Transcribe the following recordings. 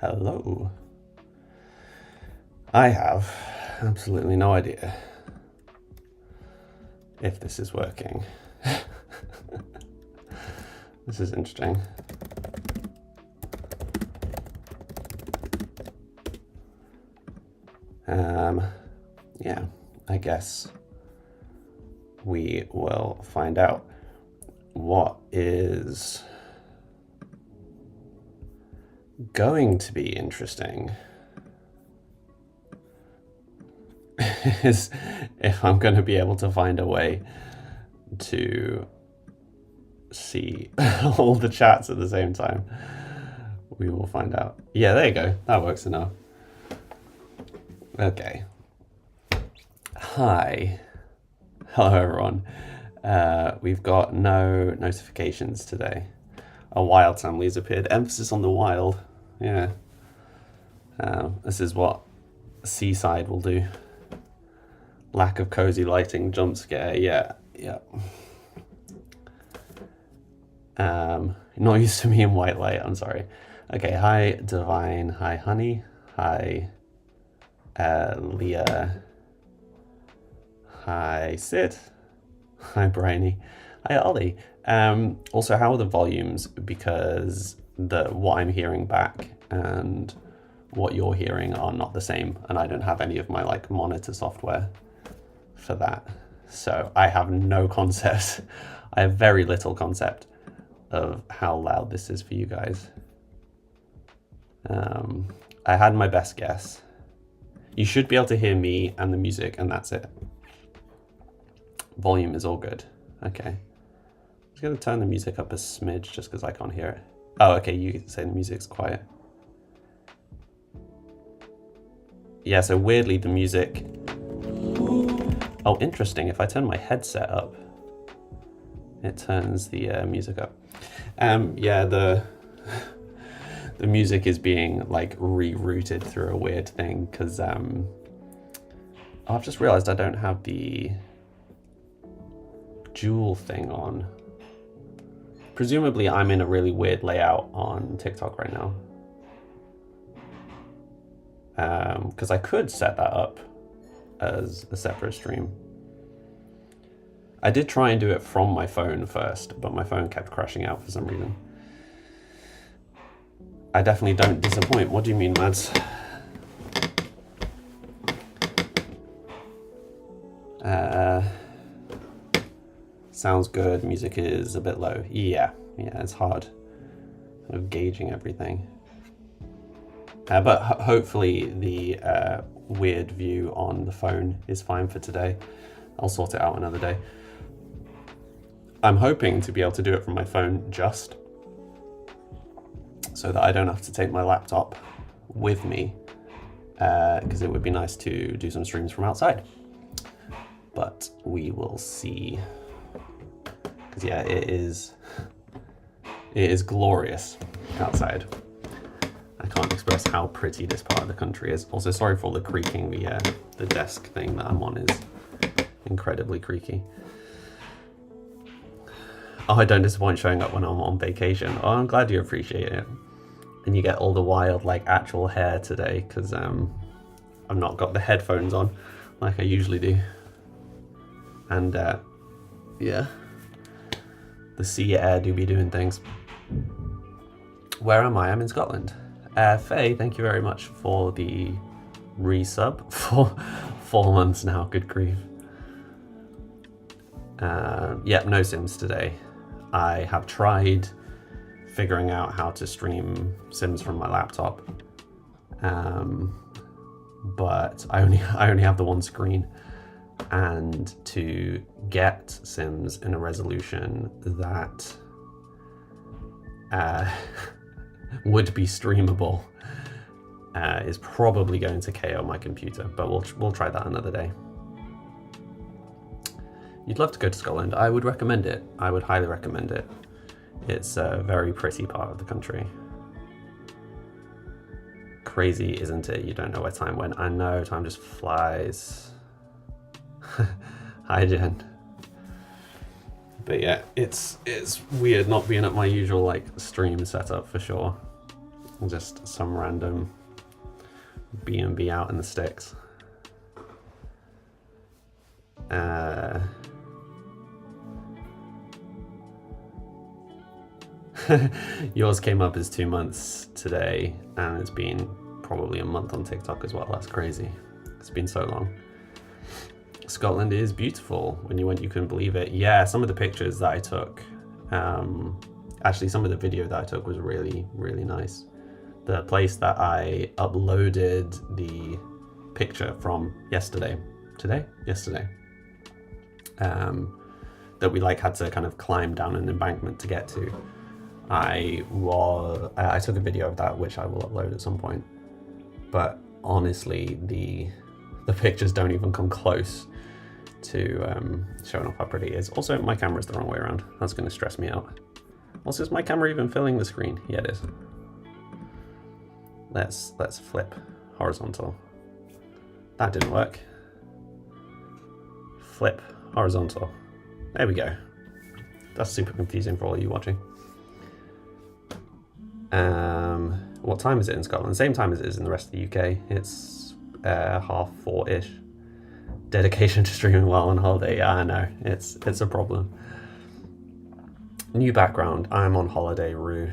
Hello. I have absolutely no idea if this is working. This is interesting. Yeah, I guess we will find out. What is going to be interesting is if I'm going to be able to find a way to see all the chats at the same time. We will find out. Yeah, there you go. That works enough. Okay. Hi. Hello, everyone. We've got no notifications today. A wild family has appeared. Emphasis on the wild. Yeah. This is what Seaside will do. Lack of cozy lighting, jump scare. Yeah. Not used to me in white light. I'm sorry. Okay. Hi, Divine. Hi, Honey. Hi, Leah. Hi, Sid. Hi, Bryony. Hi, Ollie. Also, how are the volumes? Because what I'm hearing back and what you're hearing are not the same, and I don't have any of my monitor software for that. So I have no concept. I have very little concept of how loud this is for you guys. I had my best guess. You should be able to hear me and the music, and that's it. Volume is all good. Okay. I'm just going to turn the music up a smidge just because I can't hear it. Oh, okay, you say the music's quiet. Yeah, so weirdly the music... Oh, interesting. If I turn my headset up, it turns the music up. Yeah, the music is being rerouted through a weird thing because I've just realized I don't have the dual thing on. Presumably I'm in a really weird layout on TikTok right now. Because I could set that up as a separate stream. I did try and do it from my phone first, but my phone kept crashing out for some reason. I definitely don't disappoint. What do you mean, Mads? Sounds good. Music is a bit low. Yeah, it's hard kind of gauging everything. But hopefully the weird view on the phone is fine for today. I'll sort it out another day. I'm hoping to be able to do it from my phone just so that I don't have to take my laptop with me, because it would be nice to do some streams from outside. But we will see. Because yeah, it is glorious outside. I can't express how pretty this part of the country is. Also, sorry for all the creaking. The desk thing that I'm on is incredibly creaky. Oh, I don't disappoint showing up when I'm on vacation. Oh, I'm glad you appreciate it. And you get all the wild, actual hair today, because I've not got the headphones on like I usually do. And, yeah. The sea air do be doing things. Where am I? I'm in Scotland. Faye, thank you very much for the resub for 4 months now. Good grief. Yeah, no Sims today. I have tried figuring out how to stream Sims from my laptop, but I only have the one screen, and to get Sims in a resolution that would be streamable is probably going to KO my computer, but we'll try that another day. You'd love to go to Scotland. I would recommend it. I would highly recommend it. It's a very pretty part of the country. Crazy, isn't it? You don't know where time went. I know, time just flies. Hi, Jen. But yeah, it's weird not being at my usual stream setup for sure. Just some random B&B out in the sticks. Yours came up as 2 months today, and it's been probably a month on TikTok as well. That's crazy. It's been so long. Scotland is beautiful. When you went, you couldn't believe it. Yeah, some of the pictures that I took, actually some of the video that I took was really, really nice. The place that I uploaded the picture from yesterday, that we like had to kind of climb down an embankment to get to. I took a video of that, which I will upload at some point. But honestly, the pictures don't even come close to showing off how pretty it is. Also, my camera's the wrong way around. That's going to stress me out. Also, is my camera even filling the screen? Yeah, it is. Let's flip horizontal. That didn't work. Flip horizontal. There we go. That's super confusing for all of you watching. What time is it in Scotland? Same time as it is in the rest of the UK. It's 4:30-ish. Dedication to streaming while on holiday. Yeah, I know. It's a problem. New background. I'm on holiday, Rue.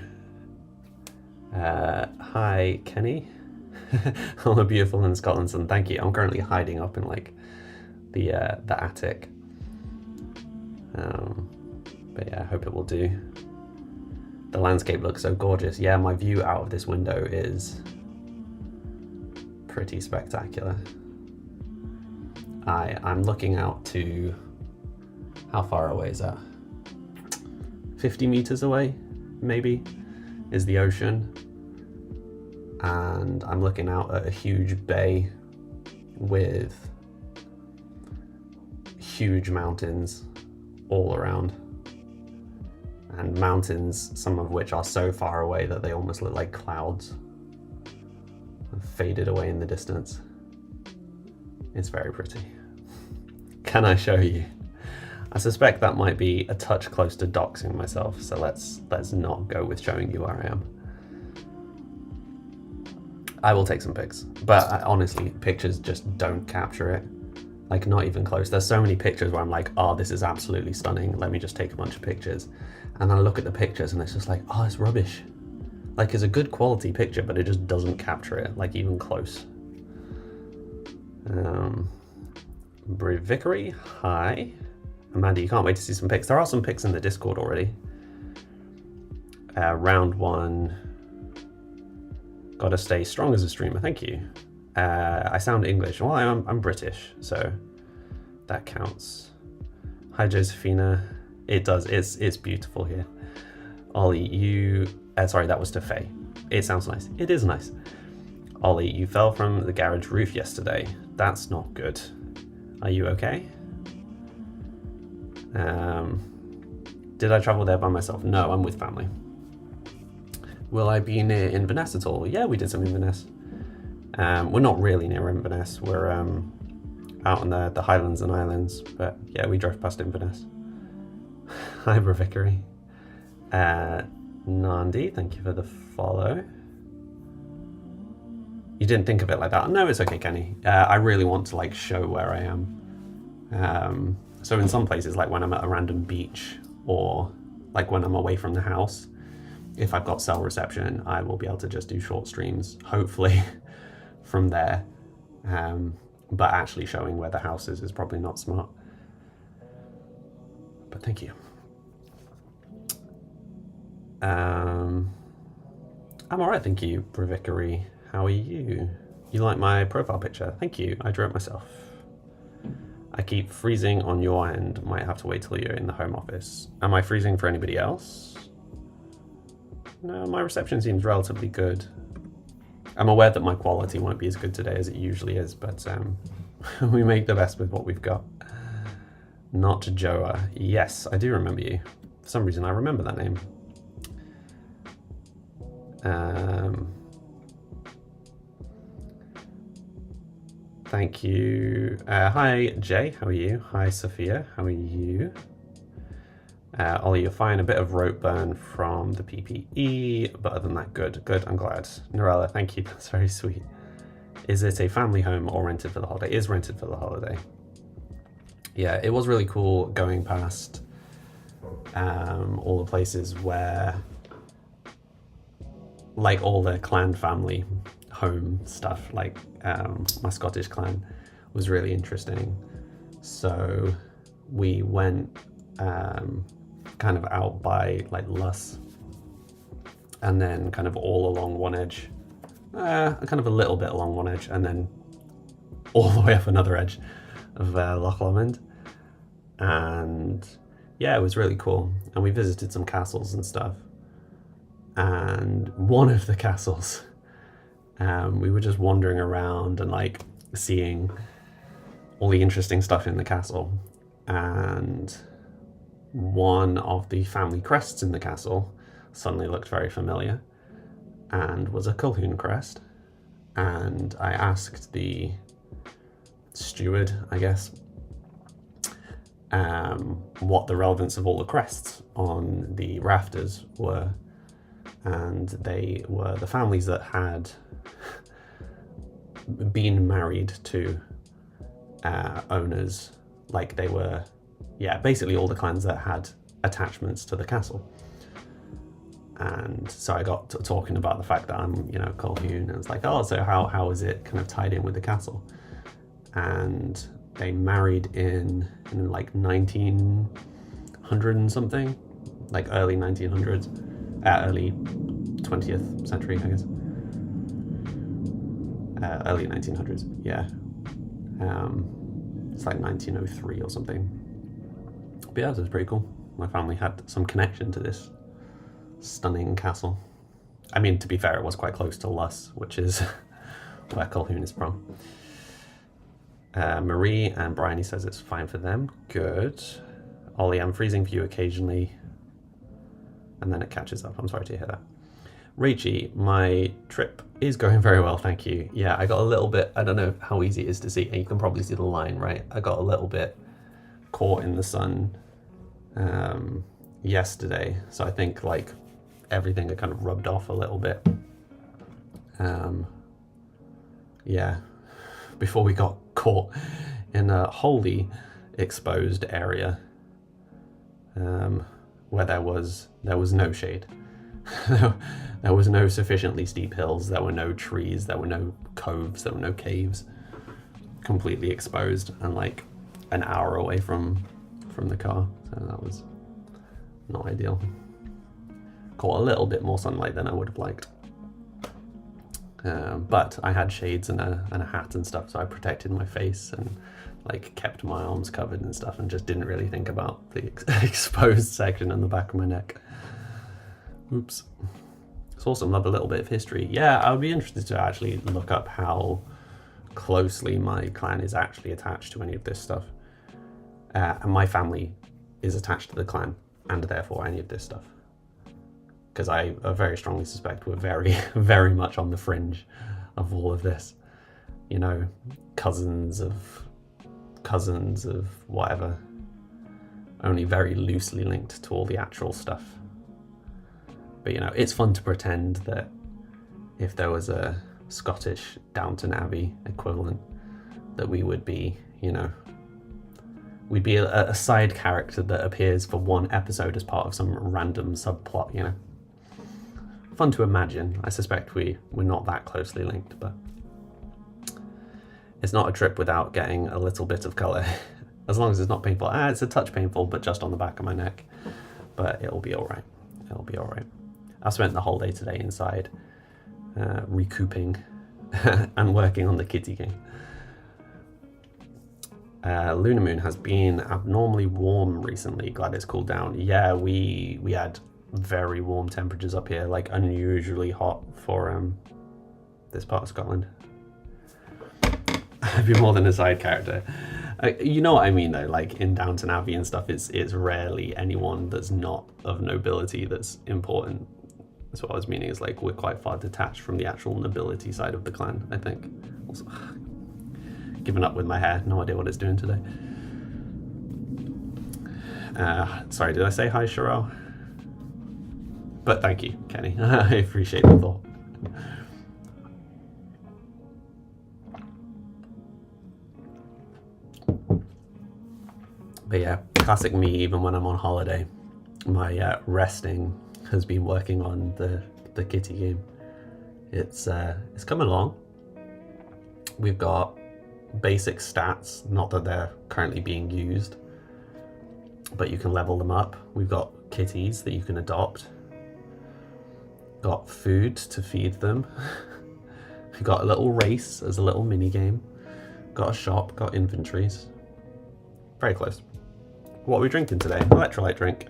Hi, Kenny. I'm a beautiful in Scotland, and thank you. I'm currently hiding up in like the attic. But yeah, I hope it will do. The landscape looks so gorgeous. Yeah, my view out of this window is pretty spectacular. I'm looking out to, how far away is that? 50 meters away, maybe, is the ocean. And I'm looking out at a huge bay with huge mountains all around. And mountains, some of which are so far away that they almost look like clouds, faded away in the distance. It's very pretty. Can I show you? I suspect that might be a touch close to doxing myself, so let's not go with showing you where I am. I will take some pics, but honestly, pictures just don't capture it. Like, not even close. There's so many pictures where I'm like, oh, this is absolutely stunning. Let me just take a bunch of pictures. And then I look at the pictures and it's just like, oh, it's rubbish. Like, it's a good quality picture, but it just doesn't capture it, like, even close. Brevickery, hi. Amanda, you can't wait to see some pics. There are some pics in the Discord already. Round one. Gotta stay strong as a streamer, thank you. I sound English. Well, I'm British, so that counts. Hi, Josephina. It does. It's beautiful here. Ollie, you... sorry, that was to Faye. It sounds nice. It is nice. Ollie, you fell from the garage roof yesterday. That's not good. Are you okay? Did I travel there by myself? No, I'm with family. Will I be near Inverness at all? Yeah, we did some Inverness. We're not really near Inverness. We're out on the Highlands and Islands, but yeah, we drove past Inverness. Hi, Brevickery. Nandi, thank you for the follow. You didn't think of it like that? No, it's okay, Kenny. I really want to like show where I am. So in some places, like when I'm at a random beach or like when I'm away from the house, if I've got cell reception, I will be able to just do short streams, hopefully from there. But actually showing where the house is probably not smart. But thank you. I'm all right, thank you, Brevickery. How are you? You like my profile picture? Thank you, I drew it myself. I keep freezing on your end. Might have to wait till you're in the home office. Am I freezing for anybody else? No, my reception seems relatively good. I'm aware that my quality won't be as good today as it usually is, but we make the best with what we've got. Not Joa. Yes, I do remember you. For some reason, I remember that name. Thank you. Hi, Jay. How are you? Hi, Sophia. How are you? Ollie, you're fine. A bit of rope burn from the PPE, but other than that, good. Good, I'm glad. Norella, thank you. That's very sweet. Is it a family home or rented for the holiday? It is rented for the holiday. Yeah, it was really cool going past all the places where, like, all the clan family home stuff, like my Scottish clan was really interesting. So we went kind of out by like Luss, and then kind of all along one edge, kind of a little bit along one edge, and then all the way up another edge of Loch Lomond. And yeah, it was really cool. And we visited some castles and stuff. And one of the castles, we were just wandering around and like seeing all the interesting stuff in the castle. And one of the family crests in the castle suddenly looked very familiar and was a Colquhoun crest. And I asked the steward, I guess, what the relevance of all the crests on the rafters were. And they were the families that had been married to owners, like they were, yeah, basically all the clans that had attachments to the castle. And so I got talking about the fact that I'm, Colquhoun, and it's like, oh, so how is it kind of tied in with the castle? And they married in like 1900 and something, like early 1900s, early 20th century, I guess. Early 1900s, yeah. It's like 1903 or something. But yeah, it was pretty cool. My family had some connection to this stunning castle. I mean, to be fair, it was quite close to Luss, which is where Colquhoun is from. Marie and Bryony says it's fine for them. Good. Ollie, I'm freezing for you occasionally. And then it catches up. I'm sorry to hear that. Rachie, my trip is going very well, thank you. Yeah, I got a little bit, I don't know how easy it is to see, and you can probably see the line, right? I got a little bit caught in the sun yesterday, so I think like everything had kind of rubbed off a little bit. Yeah, before we got caught in a wholly exposed area where there was no shade. There was no sufficiently steep hills, there were no trees, there were no coves, there were no caves. Completely exposed and like an hour away from the car, so that was not ideal. Caught a little bit more sunlight than I would have liked. But I had shades and a hat and stuff, so I protected my face and like kept my arms covered and stuff, and just didn't really think about the exposed section on the back of my neck. Oops. It's awesome, love a little bit of history. Yeah, I would be interested to actually look up how closely my clan is actually attached to any of this stuff. And my family is attached to the clan, and therefore any of this stuff. Because I very strongly suspect we're very, very much on the fringe of all of this. Cousins of whatever. Only very loosely linked to all the actual stuff. But it's fun to pretend that if there was a Scottish Downton Abbey equivalent, that we would be, we'd be a side character that appears for one episode as part of some random subplot, Fun to imagine. I suspect we're not that closely linked, but it's not a trip without getting a little bit of colour. As long as it's not painful. It's a touch painful, but just on the back of my neck. But it'll be all right. It'll be all right. I spent the whole day today inside, recouping and working on the kitty game. Lunar Moon has been abnormally warm recently. Glad it's cooled down. Yeah, we had very warm temperatures up here, like unusually hot for this part of Scotland. I'd be more than a side character. You know what I mean though, like in Downton Abbey and stuff, it's rarely anyone that's not of nobility that's important. That's what I was meaning, is like we're quite far detached from the actual nobility side of the clan, I think. Also, given up with my hair, no idea what it's doing today. Sorry, did I say hi, Sherelle? But thank you, Kenny. I appreciate the thought. But yeah, classic me, even when I'm on holiday. My resting has been working on the kitty game. It's coming along. We've got basic stats, not that they're currently being used, but you can level them up. We've got kitties that you can adopt. Got food to feed them. We've got a little race as a little mini game. Got a shop, got inventories. Very close. What are we drinking today? Electrolyte drink.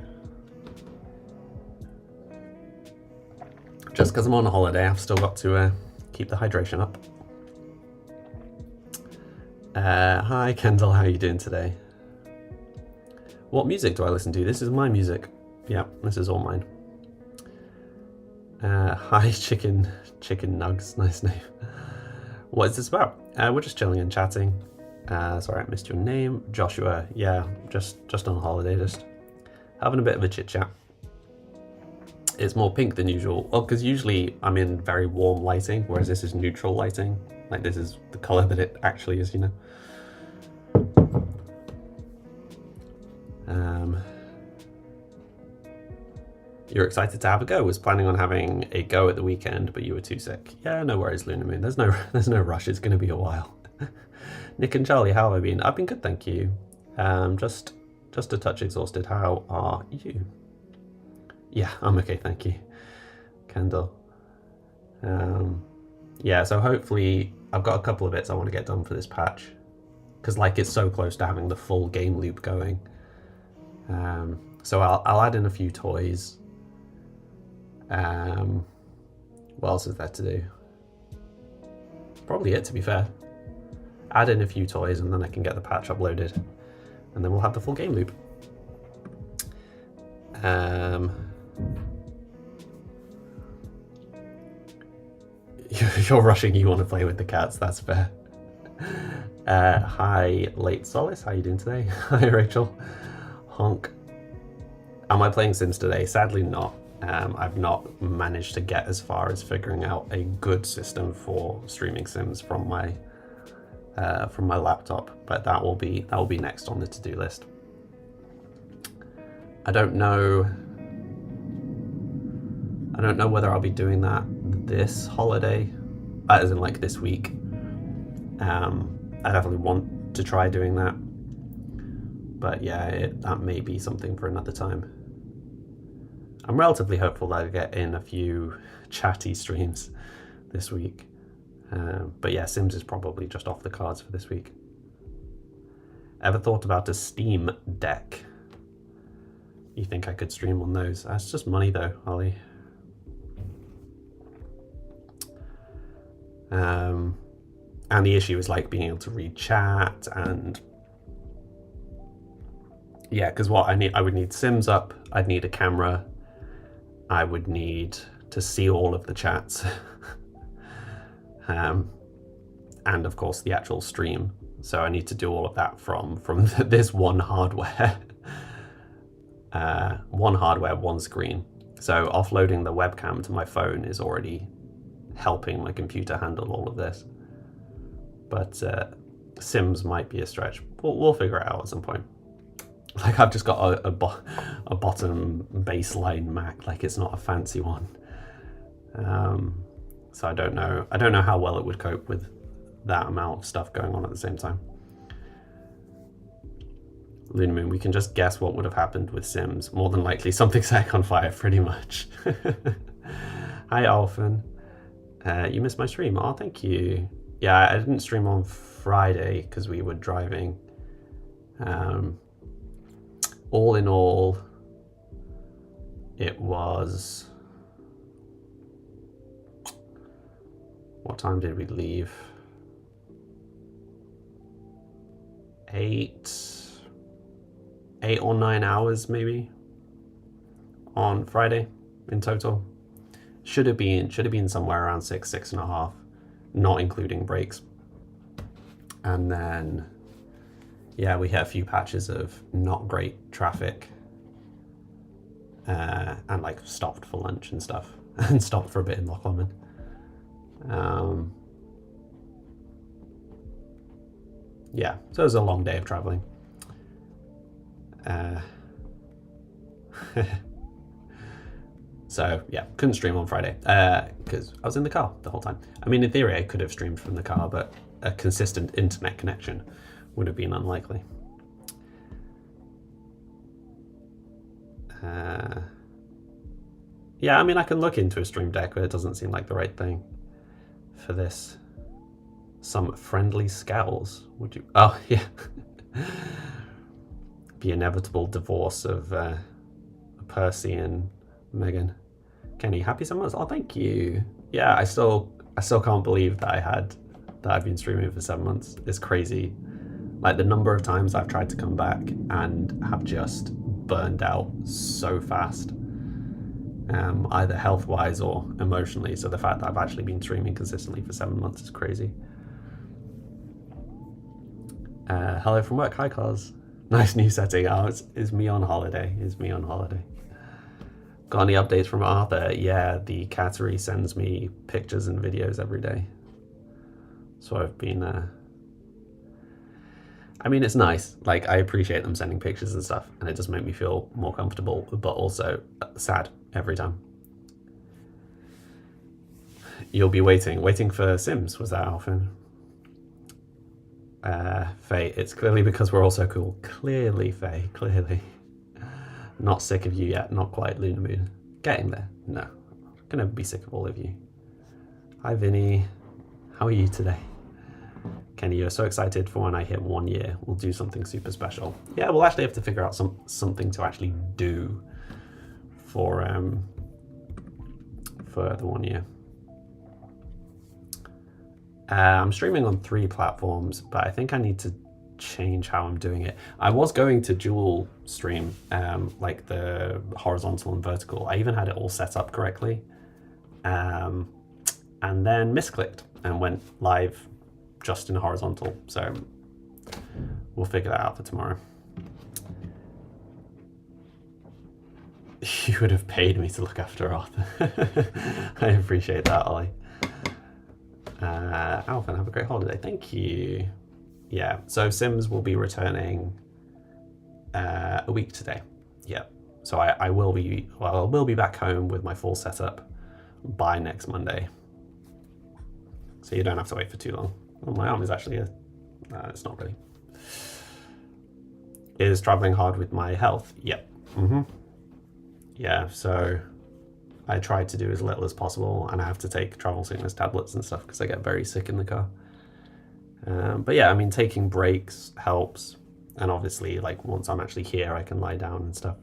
Just because I'm on a holiday, I've still got to keep the hydration up. Hi Kendall, how are you doing today? What music do I listen to? This is my music. Yeah, this is all mine. Hi Chicken Nugs, nice name. What is this about? We're just chilling and chatting. Sorry, I missed your name. Joshua, yeah, just on holiday, just having a bit of a chit chat. It's more pink than usual. Well, because usually I'm in very warm lighting, whereas this is neutral lighting. Like this is the color that it actually is, you know. You're excited to have a go. Was planning on having a go at the weekend, but you were too sick. Yeah, no worries, Lunar Moon. There's no rush. It's going to be a while. Nick and Charlie, how have I been? I've been good, thank you. Just a touch exhausted. How are you? Yeah, I'm okay, thank you. Kendall. Yeah, so hopefully I've got a couple of bits I want to get done for this patch, because like it's so close to having the full game loop going. So I'll add in a few toys. What else is there to do? Probably it, to be fair. Add in a few toys and then I can get the patch uploaded, and then we'll have the full game loop. You're rushing, you want to play with the cats, that's fair. Hi Late Solace, how you doing today? Hi Rachel. Honk. Am I playing Sims today? Sadly not. I've not managed to get as far as figuring out a good system for streaming Sims from my laptop, but that will be next on the to-do list. I don't know whether I'll be doing that this holiday, as in like this week. I definitely want to try doing that, but yeah, that may be something for another time. I'm relatively hopeful that I'll get in a few chatty streams this week. But yeah, Sims is probably just off the cards for this week. Ever thought about a Steam Deck? You think I could stream on those? That's just money though, Ollie. And the issue is like being able to read chat, and yeah, because what I would need Sims up, I'd need a camera, I would need to see all of the chats, and of course the actual stream. So I need to do all of that from this one hardware, one screen. So offloading the webcam to my phone is already helping my computer handle all of this. But Sims might be a stretch. We'll figure it out at some point. Like I've just got a bottom baseline Mac, like it's not a fancy one. So I don't know how well it would cope with that amount of stuff going on at the same time. Lunar Moon, we can just guess what would have happened with Sims. More than likely something set on fire, pretty much. Hi Alphen. You missed my stream. Oh, thank you. Yeah, I didn't stream on Friday because we were driving. All in all, it was... What time did we leave? 8 or 9 hours maybe on Friday in total. Should have been somewhere around 6.5, not including breaks. And then yeah, we had a few patches of not great traffic and like stopped for lunch and stuff, and stopped for a bit in Loch Lomond. Yeah, so it was a long day of traveling. So yeah, couldn't stream on Friday because I was in the car the whole time. I mean, in theory, I could have streamed from the car, but a consistent internet connection would have been unlikely. Yeah, I mean, I can look into a Stream Deck, but it doesn't seem like the right thing for this. Some friendly scowls, would you? Oh, yeah. The inevitable divorce of Percy and Megan. Kenny, happy summers. Oh, thank you. Yeah, I still can't believe that I've been streaming for 7 months. It's crazy. Like the number of times I've tried to come back and have just burned out so fast, either health-wise or emotionally. So the fact that I've actually been streaming consistently for 7 months is crazy. Hello from work. Hi, Cos. Nice new setting. Oh, it's me on holiday. It's me on holiday. Got any updates from Arthur? Yeah, the cattery sends me pictures and videos every day. So I've been... I mean, it's nice. Like, I appreciate them sending pictures and stuff, and it does make me feel more comfortable, but also sad every time. You'll be waiting for Sims, was that Alfin? Faye, it's clearly because we're all so cool. Clearly, Faye, clearly. Not sick of you yet, not quite, Luna Moon. Getting there, no. Gonna be sick of all of you. Hi, Vinny. How are you today? Kenny, you're so excited for when I hit 1 year. We'll do something super special. Yeah, we'll actually have to figure out something to actually do for the 1 year. I'm streaming on 3 platforms, but I think I need to change how I'm doing it. I was going to dual stream, like the horizontal and vertical. I even had it all set up correctly, and then misclicked and went live just in horizontal. So we'll figure that out for tomorrow. You would have paid me to look after Arthur. I appreciate that, Ollie. Alvin, have a great holiday. Thank you. Yeah, so Sims will be returning a week today. Yeah, so I will be back home with my full setup by next Monday. So you don't have to wait for too long. Well, my arm is actually it's not really. Is traveling hard with my health? Yep. Yeah, so I try to do as little as possible, and I have to take travel sickness tablets and stuff because I get very sick in the car. But yeah, I mean, taking breaks helps, and obviously, like, once I'm actually here, I can lie down and stuff.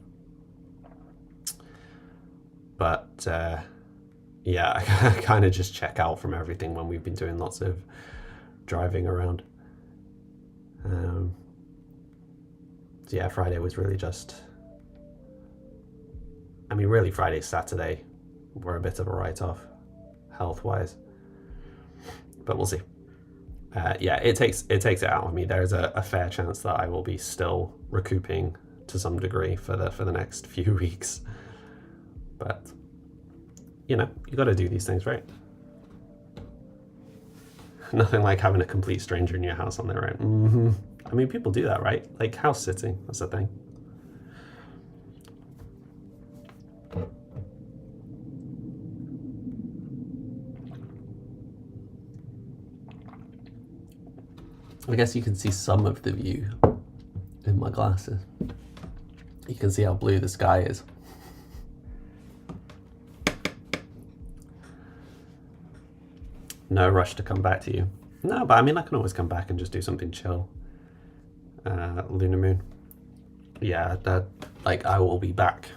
But yeah, I kind of just check out from everything when we've been doing lots of driving around. So yeah, Friday was really just... I mean, really, Friday, Saturday were a bit of a write-off, health-wise. But we'll see. Yeah, it takes it out of me. There's a fair chance that I will be still recouping to some degree for the next few weeks. But you know, you got to do these things, right? Nothing like having a complete stranger in your house on their own. I mean, people do that, right? Like house sitting, that's the thing. I guess you can see some of the view in my glasses. You can see how blue the sky is. No rush to come back to you. No, but I mean, I can always come back and just do something chill. Lunar Moon. Yeah, like I will be back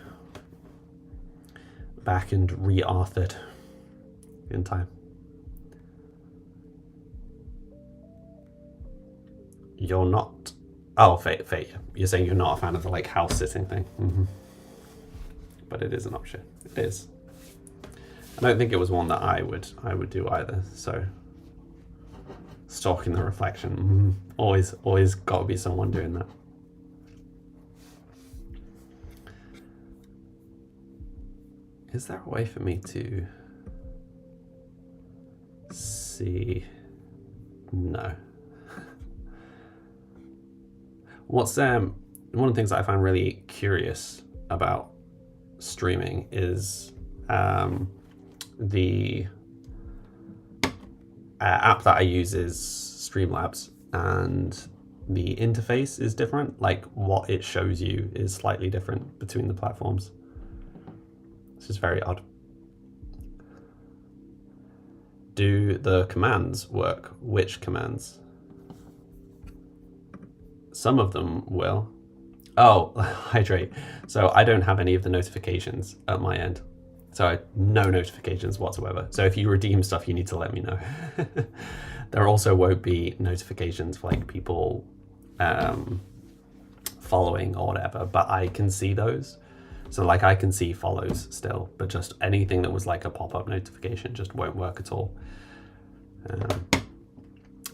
and re-authored in time. You're not... Oh, Fate. You're saying you're not a fan of the like house sitting thing. But it is an option. It is. I don't think it was one that I would do either. So, stalking the reflection. Always got to be someone doing that. Is there a way for me to see? No. What's one of the things that I find really curious about streaming is the app that I use is Streamlabs, and the interface is different. Like what it shows you is slightly different between the platforms. This is very odd. Do the commands work? Which commands? Some of them will. Oh, hydrate. So I don't have any of the notifications at my end. So no notifications whatsoever. So if you redeem stuff, you need to let me know. There also won't be notifications for like people following or whatever, but I can see those. So like I can see follows still, but just anything that was like a pop-up notification just won't work at all.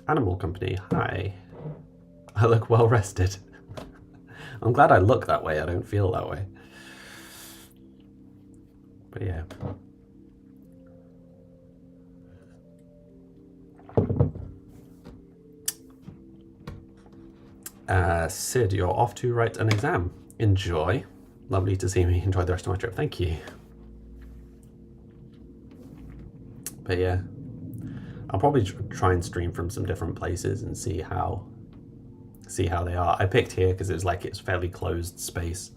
Animal Company, hi. I look well rested. I'm glad I look that way. I don't feel that way. But yeah. Sid, you're off to write an exam. Enjoy. Lovely to see me enjoy the rest of my trip. Thank you. But yeah, I'll probably try and stream from some different places and see how they are. I picked here because it was like it's fairly closed space.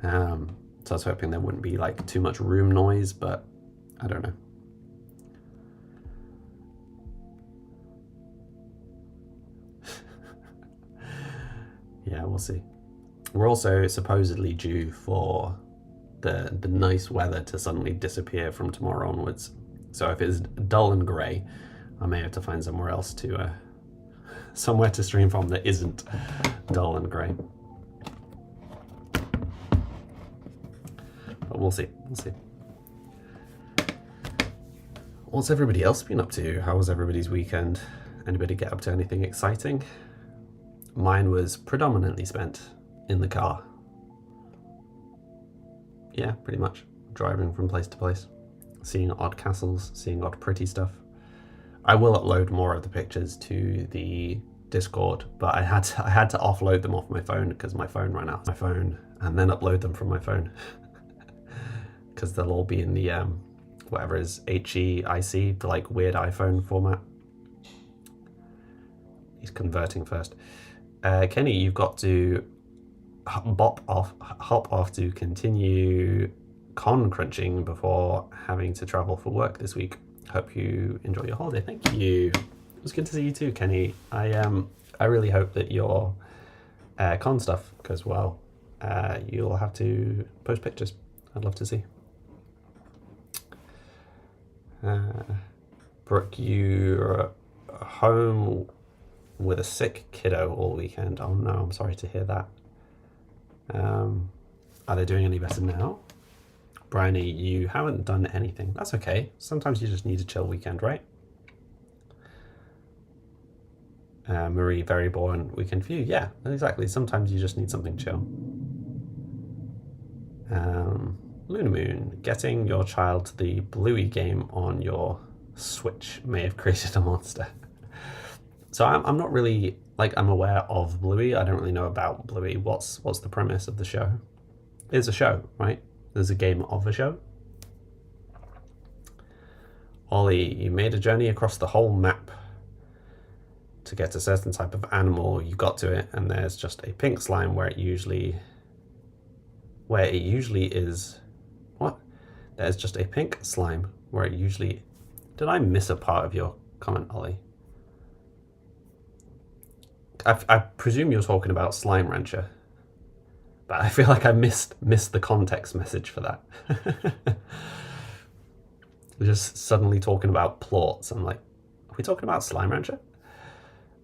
So I was hoping there wouldn't be like too much room noise, but I don't know. Yeah, we'll see. We're also supposedly due for the nice weather to suddenly disappear from tomorrow onwards. So if it's dull and grey, I may have to find somewhere else to somewhere to stream from that isn't dull and grey. But we'll see. We'll see. What's everybody else been up to? How was everybody's weekend? Anybody get up to anything exciting? Mine was predominantly spent in the car. Yeah, pretty much. Driving from place to place. Seeing odd castles, seeing odd pretty stuff. I will upload more of the pictures to the Discord, but I had to offload them off my phone because my phone ran out of my phone, and then upload them from my phone. Because they'll all be in the whatever is HEIC, the like weird iPhone format. He's converting first. Kenny, you've got to hop off to continue con crunching before having to travel for work this week. Hope you enjoy your holiday. Thank you. It was good to see you too, Kenny. I really hope that your con stuff goes well. You'll have to post pictures. I'd love to see. Brooke, you're home with a sick kiddo all weekend. Oh no, I'm sorry to hear that. Are they doing any better now? Bryony, you haven't done anything. That's okay. Sometimes you just need a chill weekend, right? Marie, very boring weekend for you. Yeah, exactly. Sometimes you just need something chill. Luna Moon, getting your child to the Bluey game on your Switch may have created a monster. So I'm not really, like, I'm aware of Bluey. I don't really know about Bluey. What's the premise of the show? It's a show, right? There's a game of a show. Ollie, you made a journey across the whole map to get a certain type of animal. You got to it, and there's just a pink slime where it usually is. What? There's just a pink slime where it usually. Did I miss a part of your comment, Ollie? I presume you're talking about Slime Rancher, but I feel like I missed the context message for that. We're just suddenly talking about plots. I'm like, are we talking about Slime Rancher?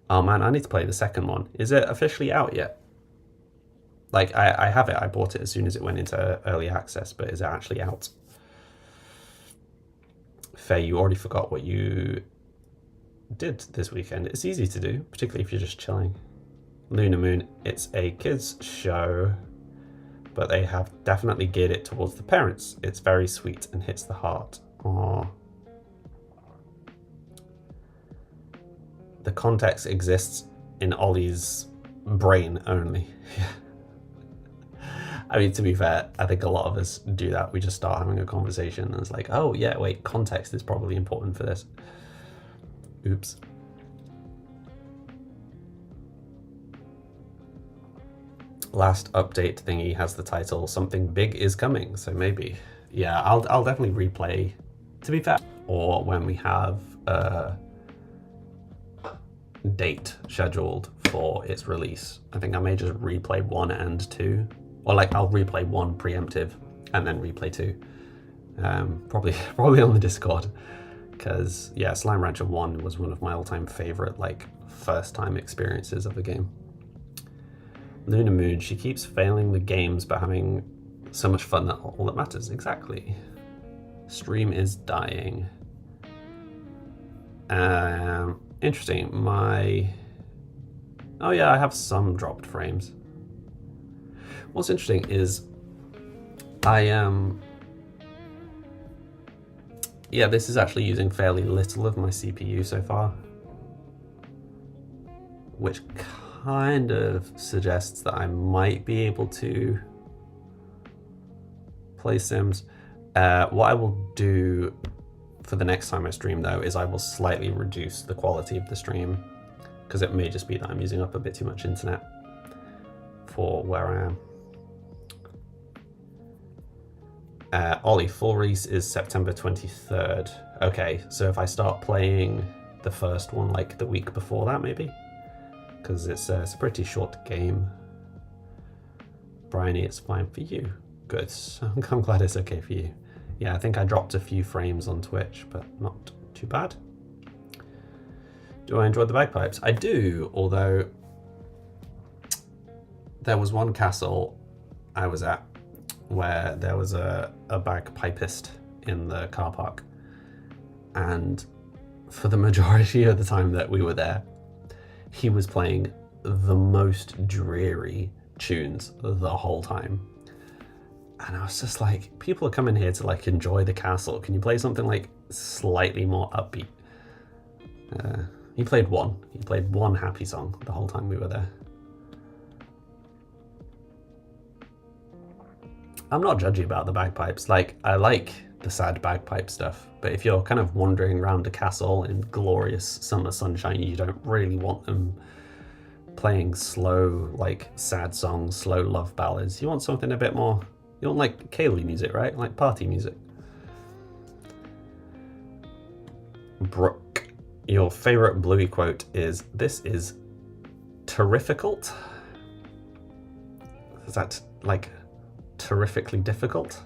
Oh man, I need to play the second one. Is it officially out yet? Like, I have it. I bought it as soon as it went into early access, but is it actually out? Faye, you already forgot what you did this weekend. It's easy to do, particularly if you're just chilling. Luna Moon, it's a kids show, but they have definitely geared it towards the parents. It's very sweet and hits the heart. Aww. The context exists in Ollie's brain only. I mean, to be fair, I think a lot of us do that. We just start having a conversation and it's like, oh yeah, wait, context is probably important for this. Oops. Last update thingy has the title, something big is coming, so maybe. Yeah, I'll definitely replay, to be fair, or when we have a date scheduled for its release. I think I may just replay 1 and 2, or like I'll replay 1 preemptive and then replay 2. Probably on the Discord, because yeah, Slime Rancher 1 was one of my all-time favorite like first time experiences of the game. Luna Moon, she keeps failing the games but having so much fun that all that matters. Exactly. Stream is dying. Interesting. Oh yeah, I have some dropped frames. What's interesting is yeah, this is actually using fairly little of my CPU so far, which kind of suggests that I might be able to play Sims. What I will do for the next time I stream though is I will slightly reduce the quality of the stream, because it may just be that I'm using up a bit too much internet for where I am. Ollie, full release is September 23rd. Okay, so if I start playing the first one like the week before that maybe? Because it's a pretty short game. Bryony, it's fine for you. Good, I'm glad it's okay for you. Yeah, I think I dropped a few frames on Twitch, but not too bad. Do I enjoy the bagpipes? I do, although there was one castle I was at where there was a bagpipist in the car park, and for the majority of the time that we were there, he was playing the most dreary tunes the whole time. And I was just like, people are coming here to like enjoy the castle. Can you play something like slightly more upbeat? He played one happy song the whole time we were there. I'm not judgy about the bagpipes. Like, I like the sad bagpipe stuff, but if you're kind of wandering around a castle in glorious summer sunshine, you don't really want them playing slow, like sad songs, slow love ballads. You want something a bit more, you want like Kaylee music, right? Like party music. Brooke, your favorite Bluey quote is, "This is terrificult." Is that like terrifically difficult?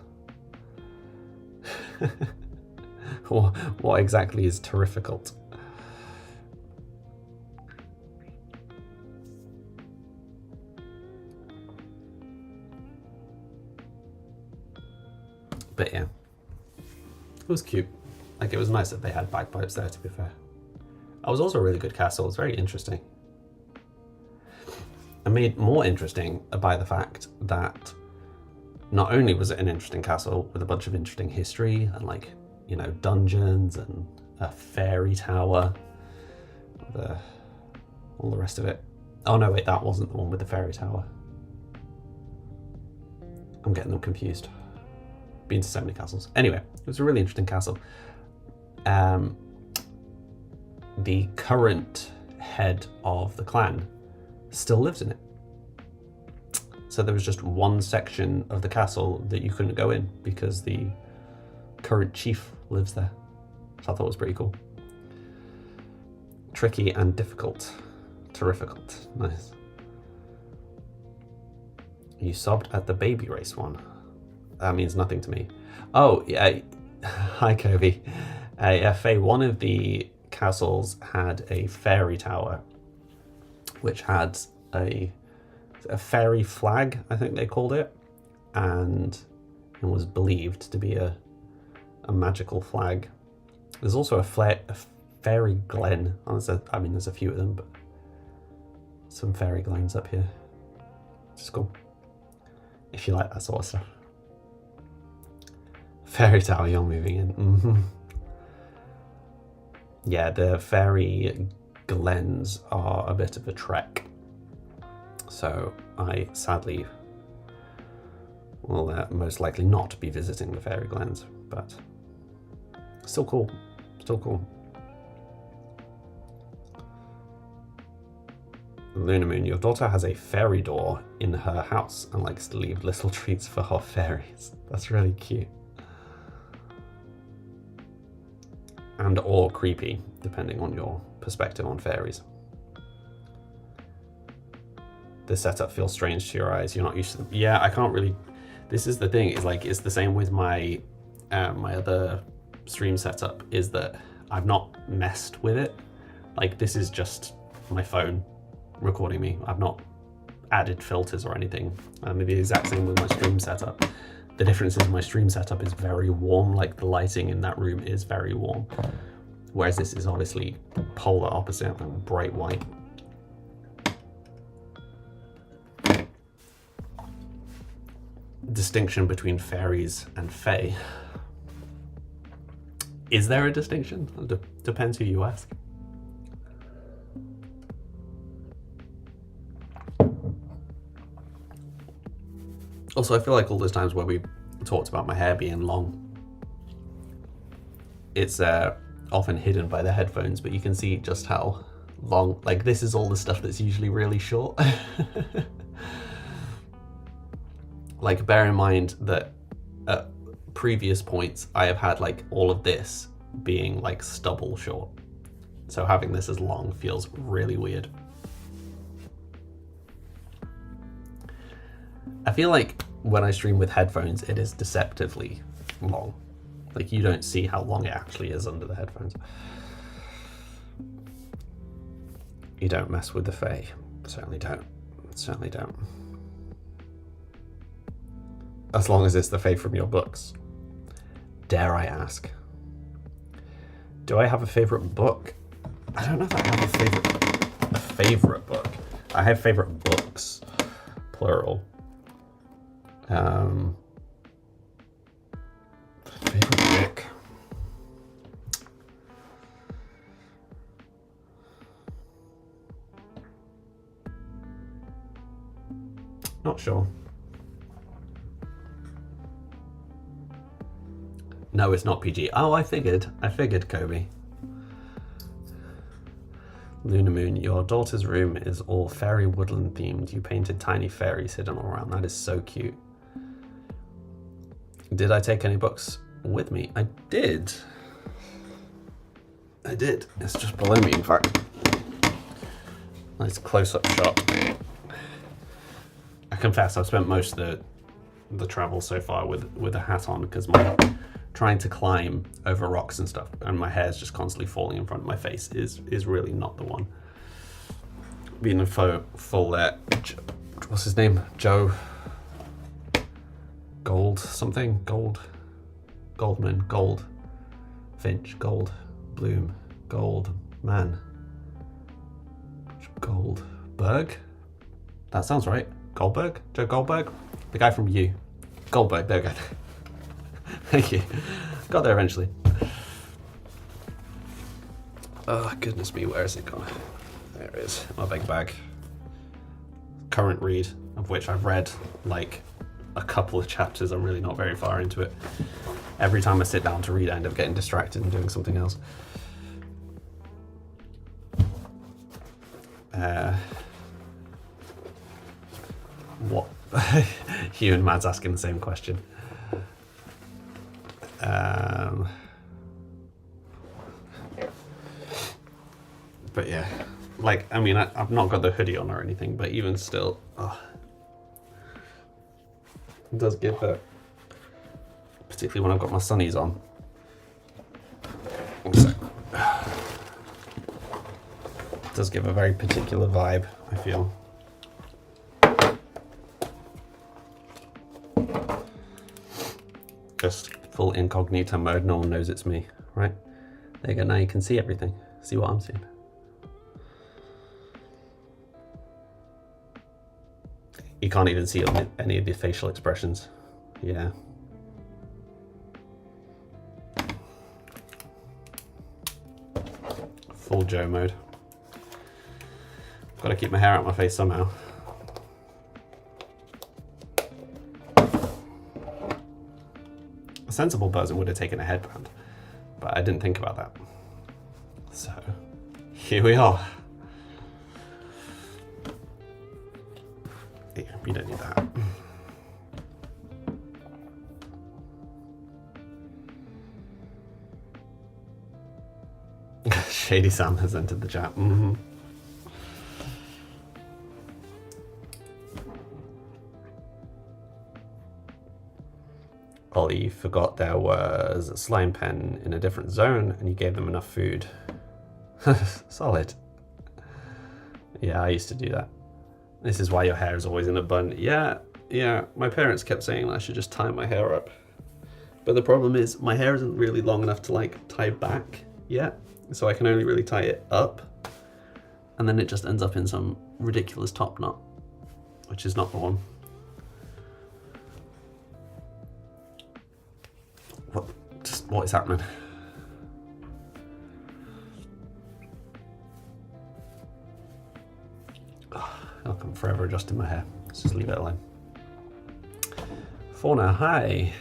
What exactly is terrificult? But yeah, it was cute. Like, it was nice that they had bagpipes there, to be fair. It was also a really good castle. It was very interesting. And made more interesting by the fact that not only was it an interesting castle with a bunch of interesting history and like, you know, dungeons and a fairy tower, all the rest of it. Oh no, wait, that wasn't the one with the fairy tower. I'm getting them confused. Been to so many castles. Anyway, it was a really interesting castle. The current head of the clan still lives in it. So there was just one section of the castle that you couldn't go in because the current chief lives there. So I thought it was pretty cool. Tricky and difficult. Terrificult. Nice. You sobbed at the baby race one. That means nothing to me. Oh, yeah. Hi, Kobe. Faye, one of the castles had a fairy tower, which had a fairy flag, I think they called it, and it was believed to be a magical flag. There's also a fairy glen. I mean, there's a few of them, but some fairy glens up here. Which is cool. if you like that sort of stuff. Fairy Tower, you're moving in. Yeah, the fairy glens are a bit of a trek. So I sadly will most likely not be visiting the fairy glens, but still cool. Still cool. Lunamoon, your daughter has a fairy door in her house and likes to leave little treats for her fairies. That's really cute. And or creepy, depending on your perspective on fairies. This setup feels strange to your eyes. You're not used to them. Yeah, I can't really. This is the thing. Is like it's the same with my my other stream setup. Is that I've not messed with it. Like this is just my phone recording me. I've not added filters or anything. The exact same with my stream setup. The difference is my stream setup is very warm, like the lighting in that room is very warm. Whereas this is obviously polar opposite and bright white. Distinction between fairies and fae. Is there a distinction? Depends who you ask. Also, I feel like all those times where we talked about my hair being long, it's often hidden by the headphones, but you can see just how long, like this is all the stuff that's usually really short. Like bear in mind that at previous points, I have had like all of this being like stubble short. So having this as long feels really weird. I feel like when I stream with headphones, it is deceptively long. Like you don't see how long it actually is under the headphones. You don't mess with the fae. Certainly don't. Certainly don't. As long as it's the fae from your books. Dare I ask? Do I have a favorite book? I don't know if I have a favorite book. I have favorite books, plural. Favorite book. Not sure. No, it's not PG. Oh, I figured, Kobe. Lunamoon, your daughter's room is all fairy woodland themed. You painted tiny fairies hidden all around. That is so cute. Did I take any books with me? I did. It's just below me, in fact. Nice close-up shot. I confess, I've spent most of the travel so far with a hat on because my trying to climb over rocks and stuff, and my hair's just constantly falling in front of my face is really not the one. Being a full what's his name? Joe Gold something? Goldman, Gold, Finch, Gold, Bloom, Gold, Man, Goldberg? That sounds right. Goldberg? Joe Goldberg? The guy from You. Goldberg, there we go. Thank you. Got there eventually. Oh, goodness me, where is it gone? There it is, my big bag. Current read, of which I've read like a couple of chapters. I'm really not very far into it. Every time I sit down to read, I end up getting distracted and doing something else. What? Hugh and Mads asking the same question. But yeah, like, I mean, I've not got the hoodie on or anything, but even still, it does give a, particularly when I've got my sunnies on. One sec. It does give a very particular vibe, I feel. Just full incognito mode, no one knows it's me, right? There you go, now you can see everything. See what I'm seeing. You can't even see any of the facial expressions. Yeah. Full Joe mode. Got to keep my hair out of my face somehow. A sensible person would have taken a headband, but I didn't think about that. So, here we are. Yeah, you don't need that. Shady Sam has entered the chat. Mm-hmm. Ollie forgot there was a slime pen in a different zone and you gave them enough food. Solid. Yeah, I used to do that. This is why your hair is always in a bun. Yeah, my parents kept saying I should just tie my hair up. But the problem is my hair isn't really long enough to like tie back yet. So I can only really tie it up. And then it just ends up in some ridiculous top knot, which is not the one. What is happening? I'm forever adjusting my hair. Let's just leave it alone. Fauna, hi.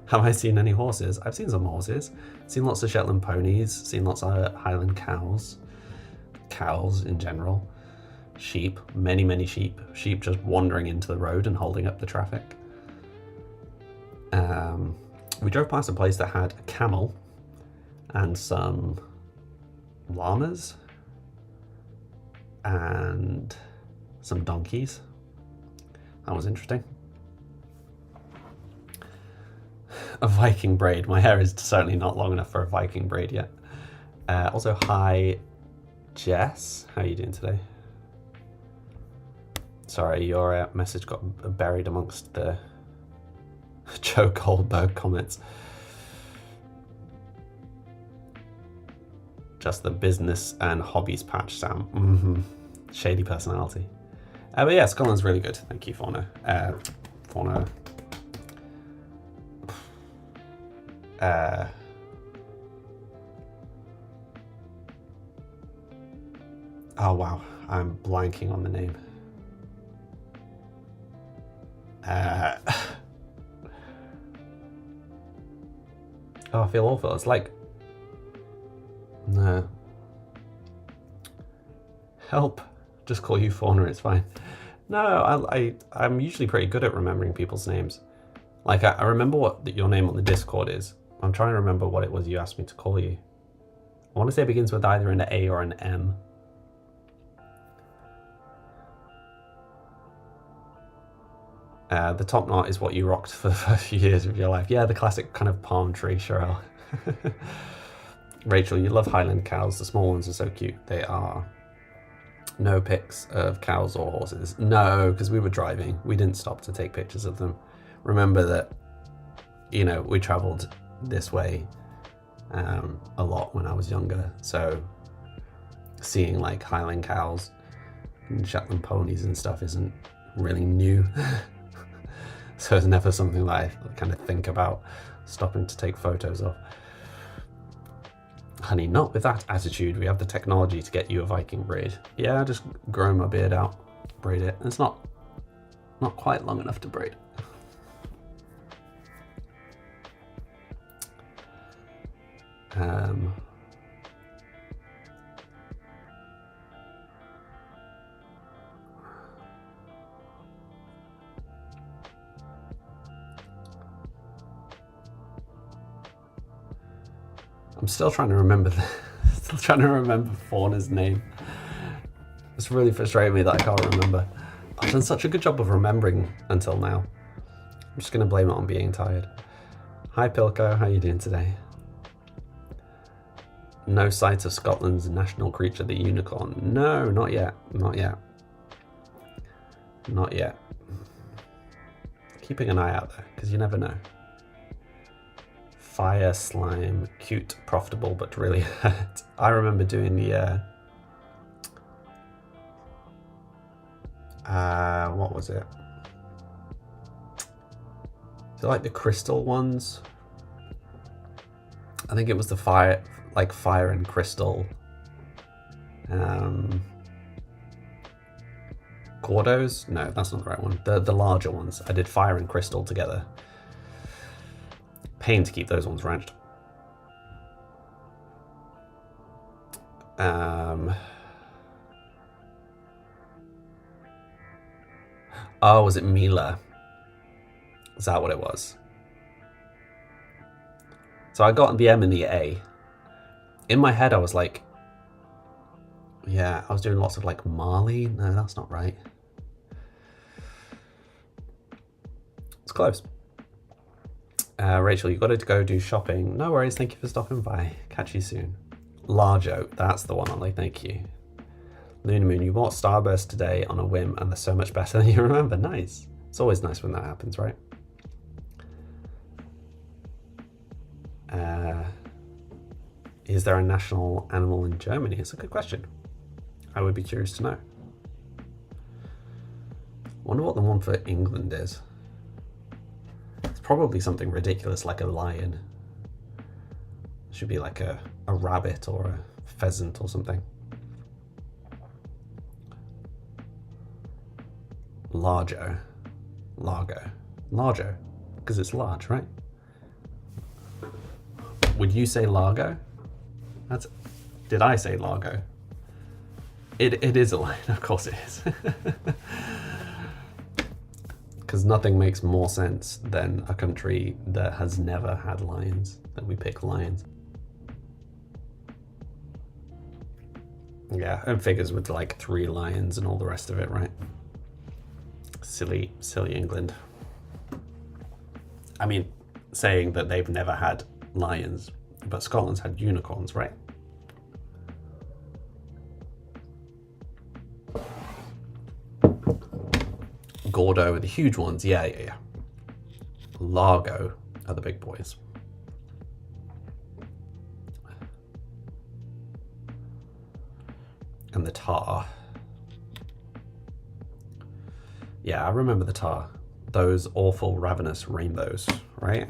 Have I seen any horses? I've seen some horses. Seen lots of Shetland ponies. Seen lots of Highland cows. Cows in general. Sheep. Many sheep. Sheep just wandering into the road and holding up the traffic. We drove past a place that had a camel and some llamas and some donkeys. That was interesting. A Viking braid. My hair is certainly not long enough for a Viking braid yet. Also, hi, Jess. How are you doing today? Sorry, your message got buried amongst the Joe Goldberg comments. Just the business and hobbies patch, Sam. Mm-hmm. Shady personality. But yeah, Scotland's really good. Thank you, Fauna. Fauna. Oh wow, I'm blanking on the name. Oh, I feel awful. It's like, no. Help. Just call you Fauna, it's fine. No, I'm usually pretty good at remembering people's names. Like, I remember what your name on the Discord is. I'm trying to remember what it was you asked me to call you. I want to say it begins with either an A or an M. The top knot is what you rocked for the first few years of your life. Yeah, the classic kind of palm tree, Sherelle. Rachel, you love Highland cows. The small ones are so cute. They are. No pics of cows or horses. No, because we were driving. We didn't stop to take pictures of them. Remember that, you know, we traveled this way a lot when I was younger. So seeing like Highland cows and Shetland ponies and stuff isn't really new. So it's never something that I kind of think about stopping to take photos of. Honey, not with that attitude. We have the technology to get you a Viking braid. Yeah, just grow my beard out, braid it. It's not quite long enough to braid. I'm still trying to remember Fauna's name. It's really frustrating me that I can't remember. I've done such a good job of remembering until now. I'm just gonna blame it on being tired. Hi Pilko, how are you doing today? No sight of Scotland's national creature, the unicorn. No, not yet. Not yet. Not yet. Keeping an eye out there, because you never know. Fire slime, cute, profitable, but really hurt. I remember doing the What was it? Is it like the crystal ones? I think it was the fire and crystal. Gordos? No, that's not the right one. The larger ones. I did fire and crystal together. Pain to keep those ones ranked. Oh, was it Mila? Is that what it was? So I got the M and the A. In my head, I was like, yeah, I was doing lots of like Marley. No, that's not right. It's close. Rachel, you got to go do shopping. No worries. Thank you for stopping by. Catch you soon. Largo, that's the one, Ollie. Thank you. Lunar Moon, you bought Starburst today on a whim and they're so much better than you remember. Nice. It's always nice when that happens, right? Is there a national animal in Germany? It's a good question. I would be curious to know. Wonder what the one for England is. It's probably something ridiculous like a lion. Should be like a rabbit or a pheasant or something. Largo, because it's large, right? Would you say Largo? Did I say Largo? It is a lion, of course it is. Because nothing makes more sense than a country that has never had lions, that we pick lions. Yeah, and figures with like 3 lions and all the rest of it, right? Silly England. I mean, saying that they've never had lions, but Scotland's had unicorns, right? Gordo are the huge ones, yeah. Largo are the big boys. And the tar. Yeah, I remember the tar. Those awful ravenous rainbows, right?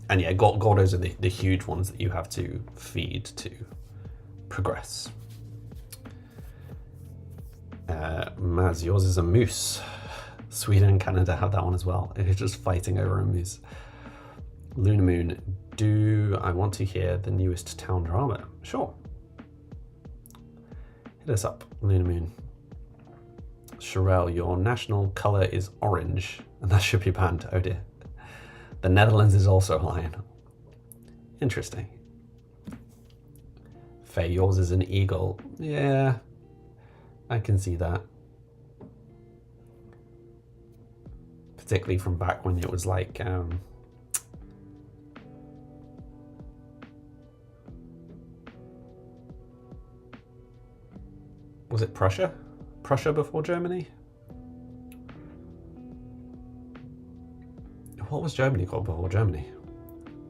And yeah, Gordos are the huge ones that you have to feed to progress. Maz, yours is a moose. Sweden and Canada have that one as well. It's just fighting over a moose. Lunar Moon, do I want to hear the newest town drama? Sure. Hit us up, Lunar Moon. Sherelle, your national colour is orange, and that should be banned. Oh dear. The Netherlands is also a lion. Interesting. Faye, yours is an eagle. Yeah, I can see that. Particularly from back when it was like, was it Prussia? Prussia before Germany? What was Germany called before Germany?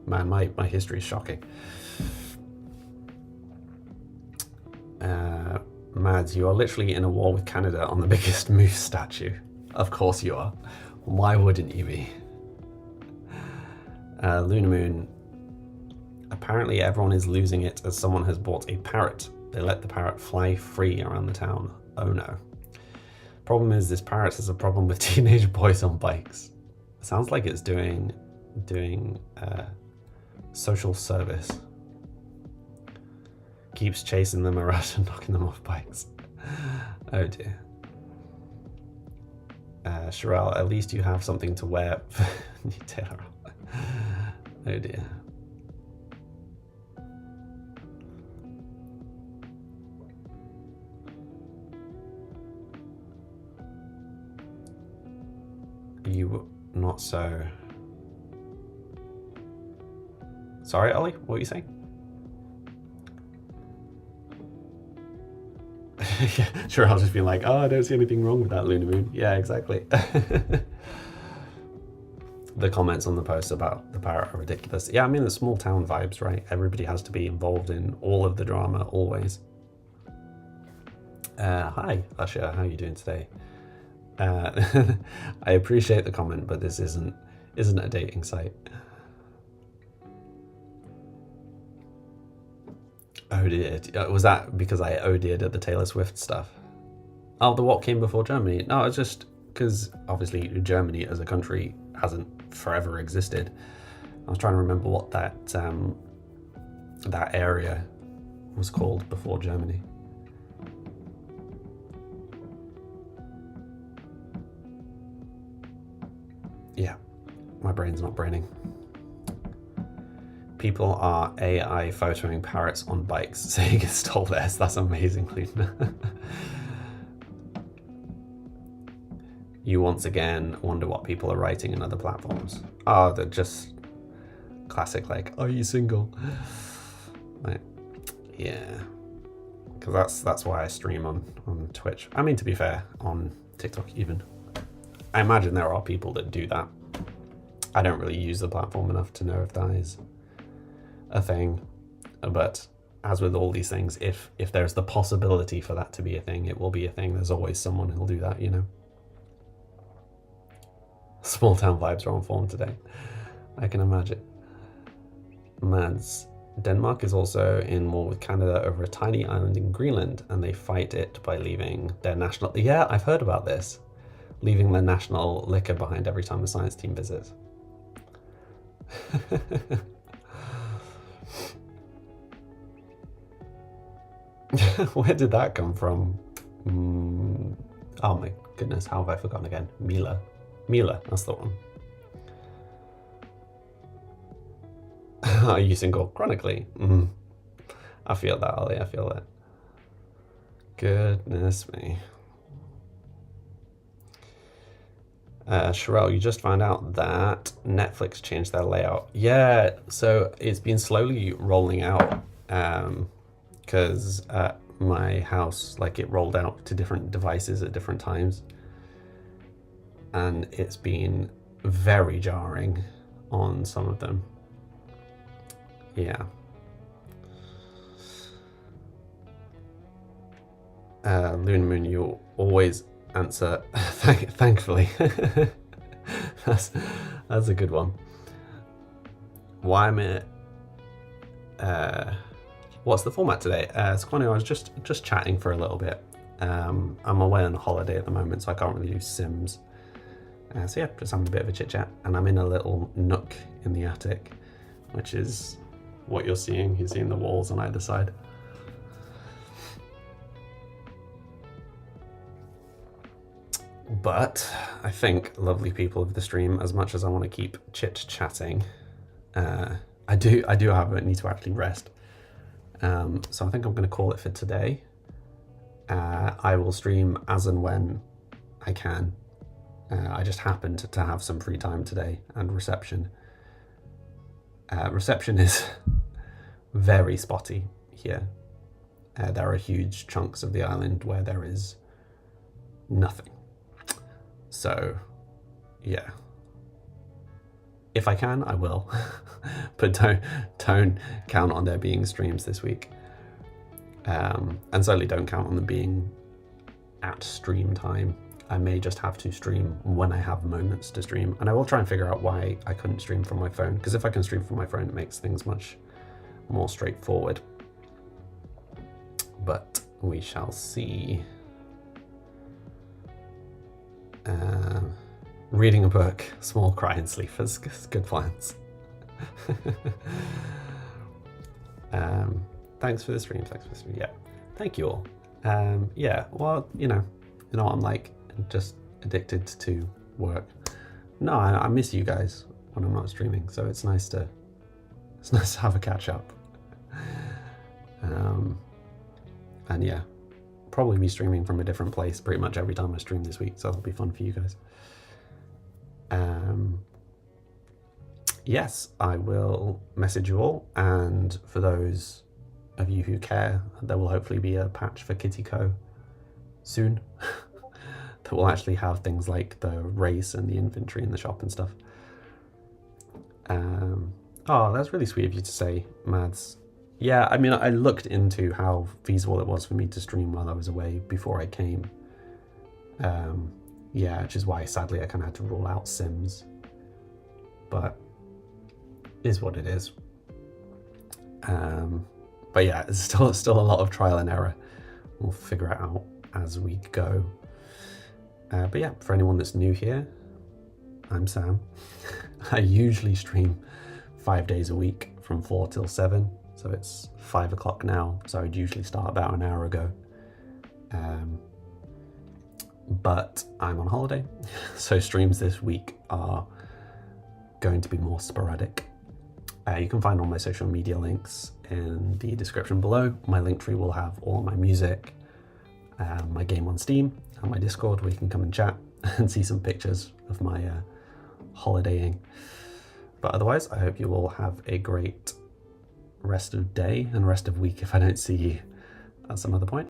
Man, my history is shocking. Mads, you are literally in a war with Canada on the biggest moose statue. Of course you are. Why wouldn't you be? Lunar Moon, apparently everyone is losing it as someone has bought a parrot. They let the parrot fly free around the town. Oh no. Problem is this parrot has a problem with teenage boys on bikes. Sounds like it's doing social service. Keeps chasing them around and knocking them off bikes. Oh dear. Sherelle, at least you have something to wear. Taylor. Oh dear. You not so. Sorry, Ollie, what were you saying? Yeah, sure, I'll just be like, oh, I don't see anything wrong with that, Lunar Moon. Yeah, exactly. The comments on the post about the parrot are ridiculous. Yeah, I mean, the small town vibes, right? Everybody has to be involved in all of the drama, always. Hi, Usher. How are you doing today? I appreciate the comment, but this isn't a dating site. Odied. Was that because I odied at the Taylor Swift stuff? Oh, the what came before Germany? No, it's just because obviously Germany as a country hasn't forever existed. I was trying to remember what that area was called before Germany. Yeah, my brain's not braining. People are AI photoing parrots on bikes, saying it stole theirs. That's amazing, Luna. You once again wonder what people are writing in other platforms. Oh, they're just classic, like, are you single? Like, yeah. Because that's why I stream on Twitch. I mean, to be fair, on TikTok even. I imagine there are people that do that. I don't really use the platform enough to know if that is a thing. But as with all these things, if there's the possibility for that to be a thing, it will be a thing. There's always someone who'll do that, you know. Small town vibes are on form today. I can imagine. Mads. Denmark is also in war with Canada over a tiny island in Greenland, and they fight it by leaving their national... Yeah, I've heard about this. Leaving their national liquor behind every time the science team visits. Where did that come from? Oh my goodness, how have I forgotten again? Mila, that's the one. Are you single? Chronically. I feel that, Ollie, I feel that. Goodness me. Sherelle, you just found out that Netflix changed their layout. Yeah, so it's been slowly rolling out because at my house, like, it rolled out to different devices at different times. And it's been very jarring on some of them. Yeah. Luna Moon, you always answer thankfully. that's a good one. Why am it what's the format today? Squanio, I was just chatting for a little bit. I'm away on holiday at the moment, so I can't really do Sims. So yeah, just having a bit of a chit chat, and I'm in a little nook in the attic, which is what you're seeing. You're seeing the walls on either side. But I think, lovely people of the stream, as much as I want to keep chit-chatting, I do need to actually rest. So I think I'm going to call it for today. I will stream as and when I can. I just happened to have some free time today, and reception. Reception is very spotty here. There are huge chunks of the island where there is nothing. So, yeah. If I can, I will. But don't count on there being streams this week. And certainly don't count on them being at stream time. I may just have to stream when I have moments to stream. And I will try and figure out why I couldn't stream from my phone. Because if I can stream from my phone, it makes things much more straightforward. But we shall see. Reading a book, small cry and sleep is good plans. Thanks for the stream. Yeah, thank you all. Yeah, well, you know what I'm like, just addicted to work. No, I miss you guys when I'm not streaming, so it's nice to have a catch up. And yeah, probably be streaming from a different place pretty much every time I stream this week, so it'll be fun for you guys. Yes, I will message you all, and for those of you who care, there will hopefully be a patch for Kitty Co soon that will actually have things like the race and the inventory in the shop and stuff. Oh, that's really sweet of you to say, Mads. Yeah, I mean, I looked into how feasible it was for me to stream while I was away before I came. Um, yeah, which is why sadly I kind of had to rule out Sims, but is what it is. But yeah, it's still a lot of trial and error. We'll figure it out as we go. But yeah, for anyone that's new here, I'm Sam. I usually stream 5 days a week from 4 till 7. So it's 5 o'clock now. So I'd usually start about an hour ago. But I'm on holiday. So streams this week are going to be more sporadic. You can find all my social media links in the description below. My link tree will have all my music, my game on Steam, and my Discord where you can come and chat and see some pictures of my holidaying. But otherwise, I hope you all have a great rest of day and rest of week if I don't see you at some other point.